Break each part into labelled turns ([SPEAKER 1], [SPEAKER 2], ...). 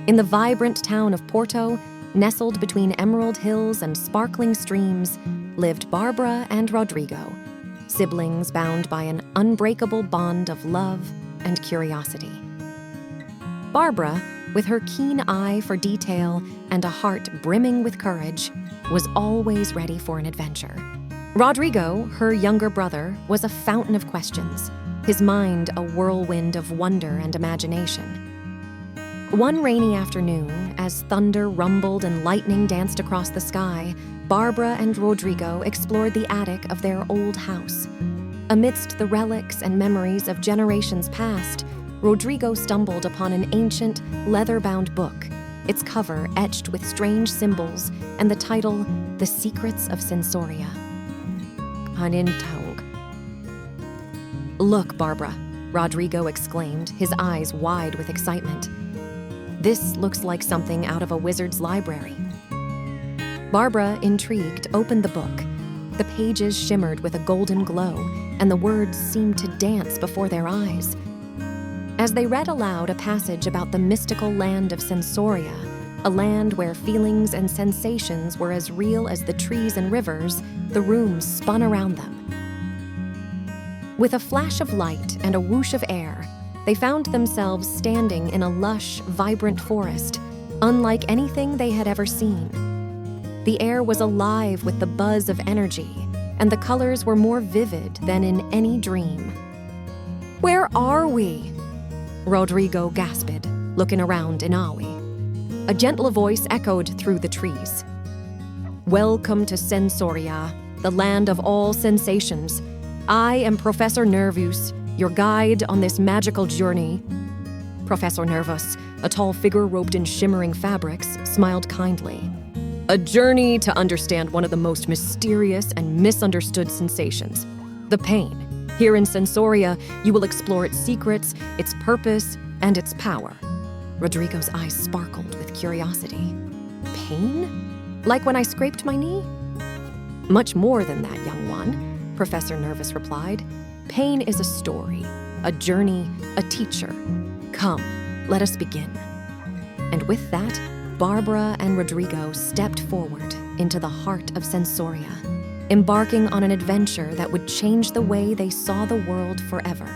[SPEAKER 1] In the vibrant town of Porto, nestled between emerald hills and sparkling streams, lived Barbara and Rodrigo, siblings bound by an unbreakable bond of love and curiosity. Barbara, with her keen eye for detail and a heart brimming with courage, was always ready for an adventure. Rodrigo, her younger brother, was a fountain of questions, his mind a whirlwind of wonder and imagination. One rainy afternoon, as thunder rumbled and lightning danced across the sky, Barbara and Rodrigo explored the attic of their old house. Amidst the relics and memories of generations past, Rodrigo stumbled upon an ancient, leather-bound book, its cover etched with strange symbols and the title, The Secrets of Sensoria. Hanintong. "Look, Barbara," Rodrigo exclaimed, his eyes wide with excitement. "This looks like something out of a wizard's library." Barbara, intrigued, opened the book. The pages shimmered with a golden glow, and the words seemed to dance before their eyes. As they read aloud a passage about the mystical land of Sensoria, a land where feelings and sensations were as real as the trees and rivers, the room spun around them. With a flash of light and a whoosh of air, they found themselves standing in a lush, vibrant forest, unlike anything they had ever seen. The air was alive with the buzz of energy, and the colors were more vivid than in any dream. "Where are we?" Rodrigo gasped, looking around in awe. A gentle voice echoed through the trees. "Welcome to Sensoria, the land of all sensations. I am Professor Nervus, your guide on this magical journey." Professor Nervus, a tall figure robed in shimmering fabrics, smiled kindly. "A journey to understand one of the most mysterious and misunderstood sensations, the pain. Here in Sensoria, you will explore its secrets, its purpose, and its power." Rodrigo's eyes sparkled with curiosity. "Pain? Like when I scraped my knee?" "Much more than that, young one," Professor Nervus replied. "Pain is a story, a journey, a teacher. Come, let us begin." And with that, Barbara and Rodrigo stepped forward into the heart of Sensoria, embarking on an adventure that would change the way they saw the world forever.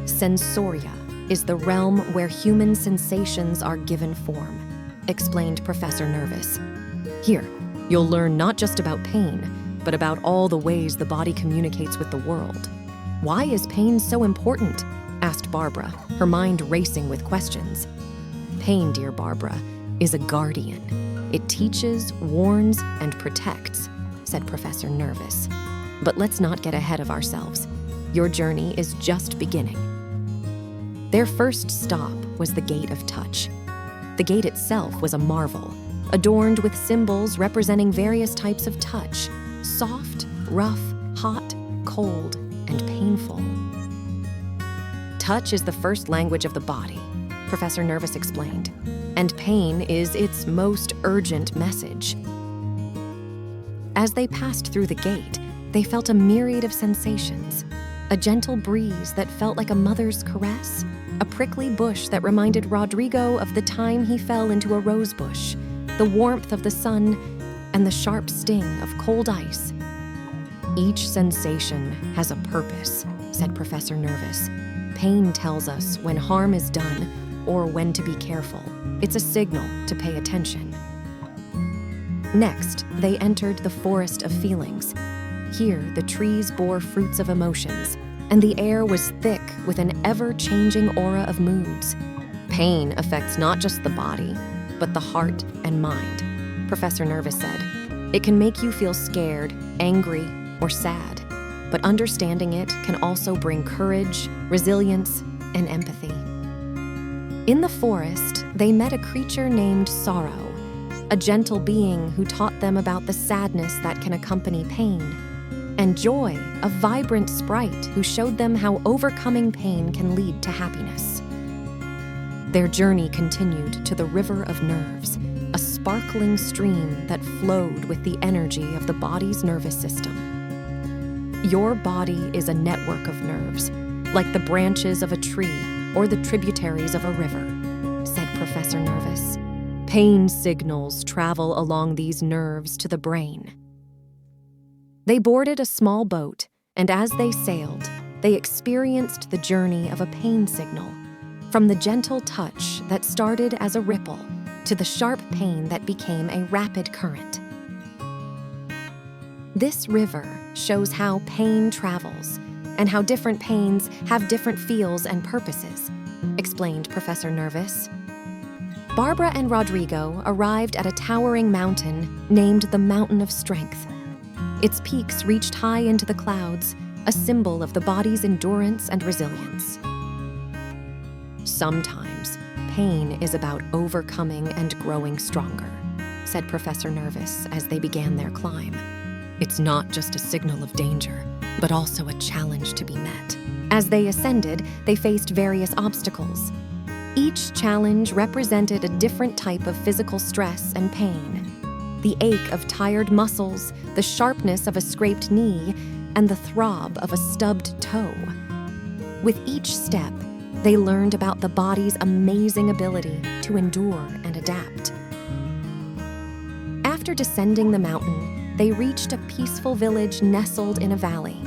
[SPEAKER 1] Sensoria is the realm where human sensations are given form, explained Professor Nervus. Here, you'll learn not just about pain, but about all the ways the body communicates with the world. "Why is pain so important?" asked Barbara, her mind racing with questions. "Pain, dear Barbara, is a guardian. It teaches, warns, and protects," said Professor Nervus. "But let's not get ahead of ourselves. Your journey is just beginning." Their first stop was the Gate of Touch. The gate itself was a marvel, adorned with symbols representing various types of touch: soft, rough, hot, cold, and painful. "Touch is the first language of the body," Professor Nervus explained, "and pain is its most urgent message." As they passed through the gate, they felt a myriad of sensations: a gentle breeze that felt like a mother's caress, a prickly bush that reminded Rodrigo of the time he fell into a rose bush, the warmth of the sun, and the sharp sting of cold ice. "Each sensation has a purpose," said Professor Nervus. "Pain tells us when harm is done or when to be careful. It's a signal to pay attention." Next, they entered the forest of feelings. Here, the trees bore fruits of emotions, and the air was thick with an ever-changing aura of moods. Pain affects not just the body, but the heart and mind, Professor Nervus said. It can make you feel scared, angry, or sad, but understanding it can also bring courage, resilience, and empathy. In the forest, they met a creature named Sorrow, a gentle being who taught them about the sadness that can accompany pain, and Joy, a vibrant sprite who showed them how overcoming pain can lead to happiness. Their journey continued to the River of Nerves, a sparkling stream that flowed with the energy of the body's nervous system. Your body is a network of nerves, like the branches of a tree or the tributaries of a river, said Professor Nervus. Pain signals travel along these nerves to the brain. They boarded a small boat, and as they sailed, they experienced the journey of a pain signal, from the gentle touch that started as a ripple to the sharp pain that became a rapid current. This river shows how pain travels and how different pains have different feels and purposes, explained Professor Nervus. Barbara and Rodrigo arrived at a towering mountain named the Mountain of Strength. Its peaks reached high into the clouds, a symbol of the body's endurance and resilience. Sometimes, pain is about overcoming and growing stronger, said Professor Nervus as they began their climb. It's not just a signal of danger, but also a challenge to be met. As they ascended, they faced various obstacles. Each challenge represented a different type of physical stress and pain. The ache of tired muscles, the sharpness of a scraped knee, and the throb of a stubbed toe. With each step, they learned about the body's amazing ability to endure and adapt. After descending the mountain, they reached a peaceful village nestled in a valley.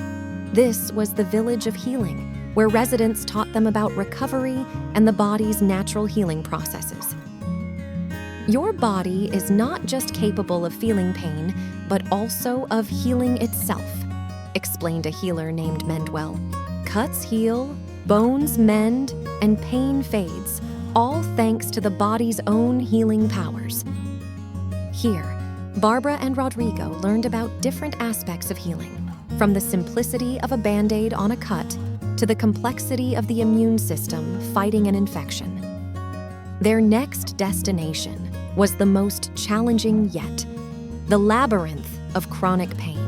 [SPEAKER 1] This was the Village of Healing, where residents taught them about recovery and the body's natural healing processes. Your body is not just capable of feeling pain, but also of healing itself, explained a healer named Mendwell. Cuts heal, bones mend, and pain fades, all thanks to the body's own healing powers. Here, Barbara and Rodrigo learned about different aspects of healing, from the simplicity of a Band-Aid on a cut to the complexity of the immune system fighting an infection. Their next destination was the most challenging yet, the labyrinth of chronic pain.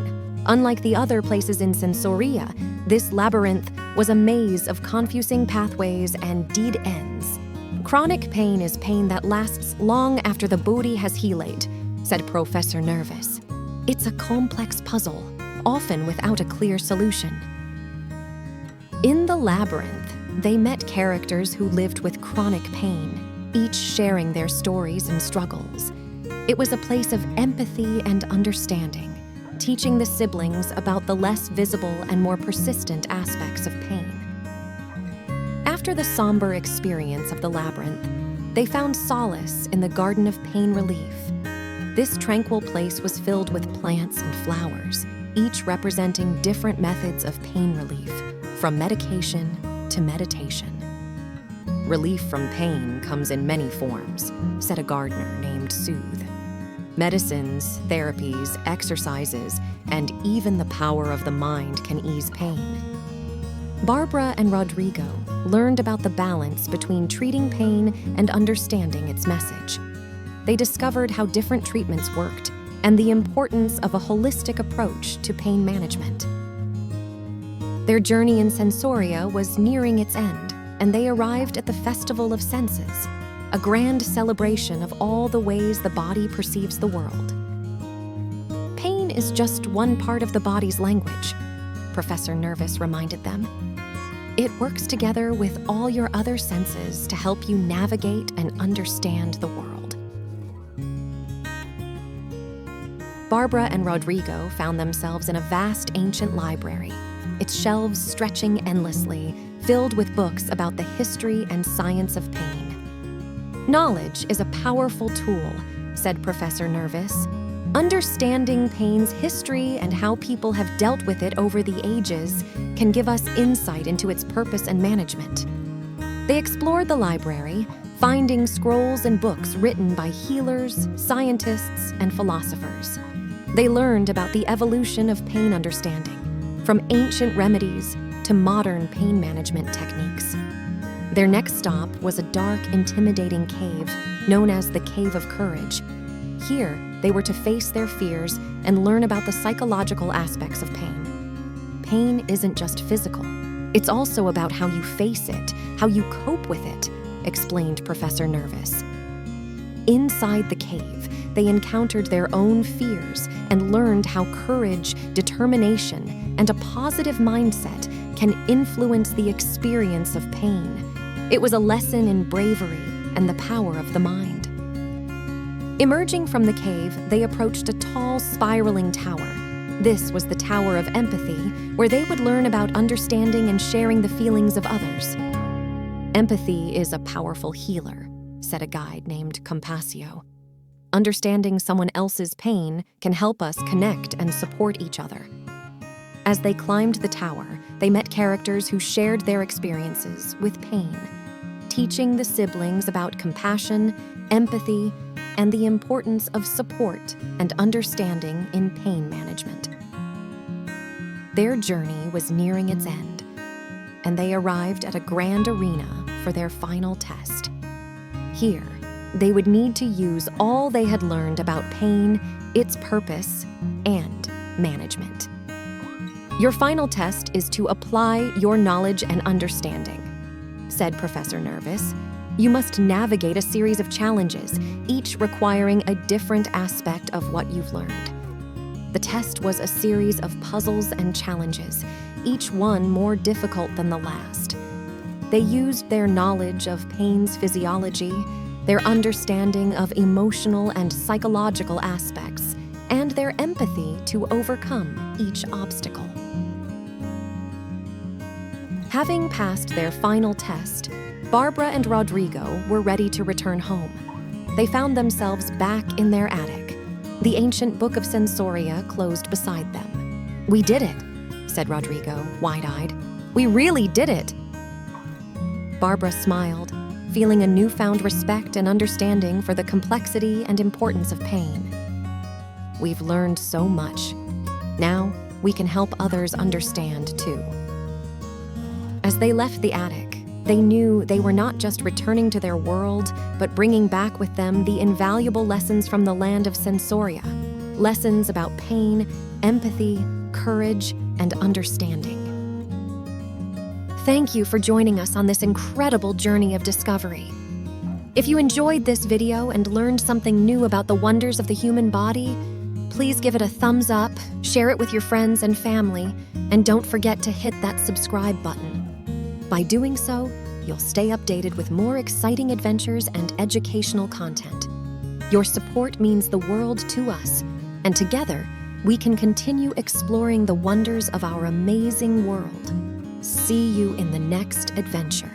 [SPEAKER 1] Unlike the other places in Sensoria, this labyrinth was a maze of confusing pathways and dead ends. Chronic pain is pain that lasts long after the body has healed, said Professor Nervus. It's a complex puzzle, often without a clear solution. In the labyrinth, they met characters who lived with chronic pain, each sharing their stories and struggles. It was a place of empathy and understanding, teaching the siblings about the less visible and more persistent aspects of pain. After the somber experience of the labyrinth, they found solace in the Garden of Pain Relief. This tranquil place was filled with plants and flowers, each representing different methods of pain relief, from medication to meditation. Relief from pain comes in many forms, said a gardener named Soothe. Medicines, therapies, exercises, and even the power of the mind can ease pain. Barbara and Rodrigo learned about the balance between treating pain and understanding its message. They discovered how different treatments worked and the importance of a holistic approach to pain management. Their journey in Sensoria was nearing its end, and they arrived at the Festival of Senses, a grand celebration of all the ways the body perceives the world. Pain is just one part of the body's language, Professor Nervus reminded them. It works together with all your other senses to help you navigate and understand the world. Barbara and Rodrigo found themselves in a vast ancient library, its shelves stretching endlessly, filled with books about the history and science of pain. Knowledge is a powerful tool, said Professor Nervus. Understanding pain's history and how people have dealt with it over the ages can give us insight into its purpose and management. They explored the library, finding scrolls and books written by healers, scientists, and philosophers. They learned about the evolution of pain understanding, from ancient remedies to modern pain management techniques. Their next stop was a dark, intimidating cave known as the Cave of Courage. Here, they were to face their fears and learn about the psychological aspects of pain. Pain isn't just physical. It's also about how you face it, how you cope with it, explained Professor Nervus. Inside the cave, they encountered their own fears and learned how courage, determination, and a positive mindset can influence the experience of pain. It was a lesson in bravery, and the power of the mind. Emerging from the cave, they approached a tall, spiraling tower. This was the Tower of Empathy, where they would learn about understanding and sharing the feelings of others. "Empathy is a powerful healer," said a guide named Compassio. "Understanding someone else's pain can help us connect and support each other." As they climbed the tower, they met characters who shared their experiences with pain, teaching the siblings about compassion, empathy, and the importance of support and understanding in pain management. Their journey was nearing its end, and they arrived at a grand arena for their final test. Here, they would need to use all they had learned about pain, its purpose, and management. "Your final test is to apply your knowledge and understanding," said Professor Nervus. "You must navigate a series of challenges, each requiring a different aspect of what you've learned." The test was a series of puzzles and challenges, each one more difficult than the last. They used their knowledge of pain's physiology, their understanding of emotional and psychological aspects, and their empathy to overcome each obstacle. Having passed their final test, Barbara and Rodrigo were ready to return home. They found themselves back in their attic, the ancient book of Sensoria closed beside them. "We did it," said Rodrigo, wide-eyed. "We really did it." Barbara smiled, feeling a newfound respect and understanding for the complexity and importance of pain. "We've learned so much. Now we can help others understand, too." As they left the attic, they knew they were not just returning to their world, but bringing back with them the invaluable lessons from the land of Sensoria, lessons about pain, empathy, courage, and understanding. Thank you for joining us on this incredible journey of discovery. If you enjoyed this video and learned something new about the wonders of the human body, please give it a thumbs up, share it with your friends and family, and don't forget to hit that subscribe button. By doing so, you'll stay updated with more exciting adventures and educational content. Your support means the world to us, and together, we can continue exploring the wonders of our amazing world. See you in the next adventure.